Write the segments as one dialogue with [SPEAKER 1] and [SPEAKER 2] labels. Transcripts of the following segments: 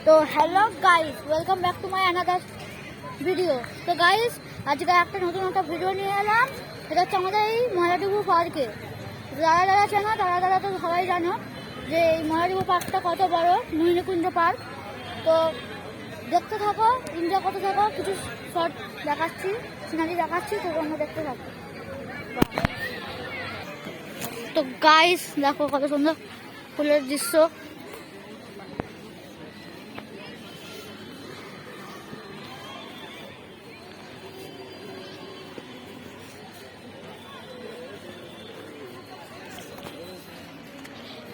[SPEAKER 1] তো hello guys, welcome back to my another video. তো guys, আজকে একটা নতুন ভিডিও নিয়ে এলাম। এটা হচ্ছে আমাদের এই ময়লাডিবু পার্কে। যারা চেনো তারা তো সবাই জানো যে এই ময়লাডিবু পার্কটা কত বড়, মোহিনীকুঞ্জ পার্ক। তো দেখতে থাকো, এনজয় করতে থাকো, কিছু শর্ট দেখাচ্ছি, সিনারি দেখাচ্ছি, তো তোমরা দেখতে থাকো। তো গাইস দেখো কত সুন্দর ফুলের দৃশ্য।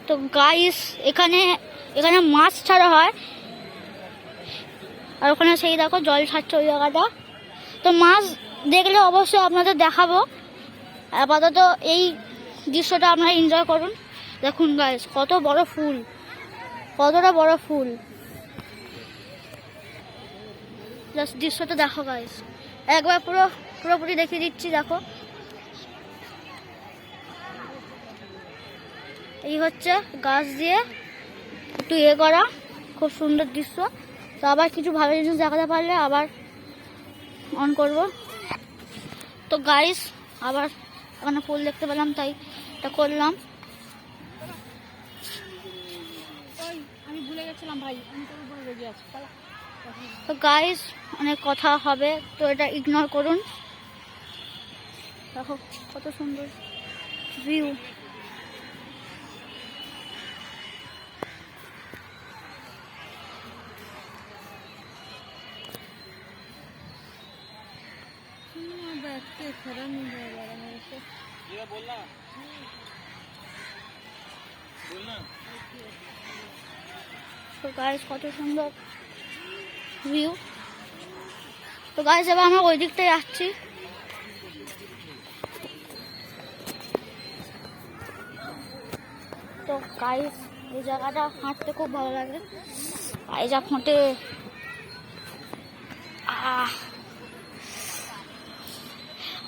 [SPEAKER 1] তো গাইস এখানে মাছ ছাড়া হয়, আর ওখানে সেই দেখো জল ছাড়ছে ওই জায়গাটা। তো মাছ দেখলে অবশ্যই আপনাদের দেখাবো। আপাতত এই দৃশ্যটা আপনারা এনজয় করুন। দেখুন গাইস কত বড় ফুল, কতটা বড় ফুল। জাস্ট দৃশ্যটা দেখো গাইস, একবার পুরোপুরি দেখিয়ে দিচ্ছি। দেখো এই হচ্ছে গাছ দিয়ে একটু করা, খুব সুন্দর দৃশ্য। তো আবার কিছু ভালো জিনিস দেখাতে পারলে আবার অন করব। তো গাইস আবার এখানে ফুল দেখতে পেলাম, তাই এটা করলাম।
[SPEAKER 2] আমি ভুলে গেছিলাম ভাই, আমি তোর উপরে রেগে আছি।
[SPEAKER 1] তো গাইস অনেক কথা হবে, তো এটা ইগনোর করুন। দেখো কত সুন্দর ভিউ। তো গাইস কত সুন্দর ভিউ। তো গাইস এবার আমরা ওই দিকটাই যাচ্ছি। তো গাইস এই জায়গাটা হাঁটতে খুব ভালো লাগে, পায়ে যা ফোঁটে,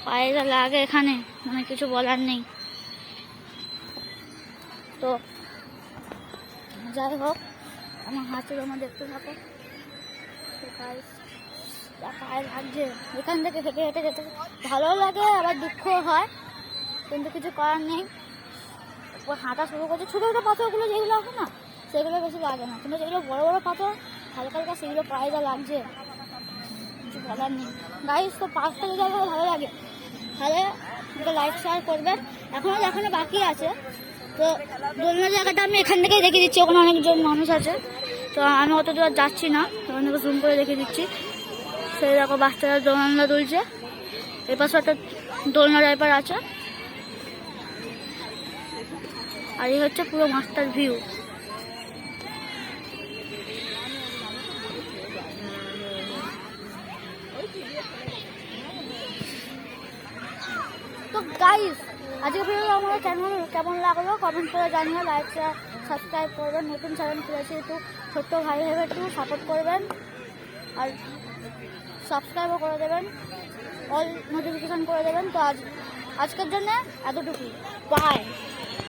[SPEAKER 1] পায়ে যা লাগে এখানে, মানে কিছু বলার নেই। তো যাই হোক, আমার হাতে তোমরা দেখতে থাকো। তো গাইস যা পায়ে লাগছে, এখান থেকে হেঁটে হেঁটে যেতে ভালো লাগে, আবার দুঃখও হয়, কিন্তু কিছু করার নেই। হাঁটা শুরু করছে, ছোটো ছোটো পাথরগুলো যেগুলো আছে না, সেগুলো বেশি লাগে না, কিন্তু যেগুলো বড়ো বড়ো পাথর হালকা হালকা, সেগুলো পায়ে যা লাগছে কিছু বলার নেই। গাইস তো পার্কটা যদি আপনার ভালো লাগে তাহলে লাইক শেয়ার করবেন। এখনও দেখানো বাকি আছে। তো দোলনার জায়গাটা আমি এখান থেকেই দেখে দিচ্ছি, ওখানে অনেকজন মানুষ আছে। তো আমি অত দূর যাচ্ছি না, ওখান থেকে জুম করে দেখে দিচ্ছি। সেই দেখো বাচ্চারা দোলনা দুলছে, এর পাশে একটা দোলনা টাইপার আছে, আর এই হচ্ছে পুরো মাস্টার ভিউ। তো গাইস আজকে ভিডিও আমার চ্যানেল কেমন লাগলো কমেন্ট করে জানিয়ে, লাইক শেয়ার সাবস্ক্রাইব করবেন। নতুন চ্যানেল খুলেছি, একটু ছোট্ট ভাই ভেবে একটু সাপোর্ট করবেন, আর সাবস্ক্রাইবও করে দেবেন, অল নোটিফিকেশান করে দেবেন। তো আজকের জন্য এতটুকু, বাই।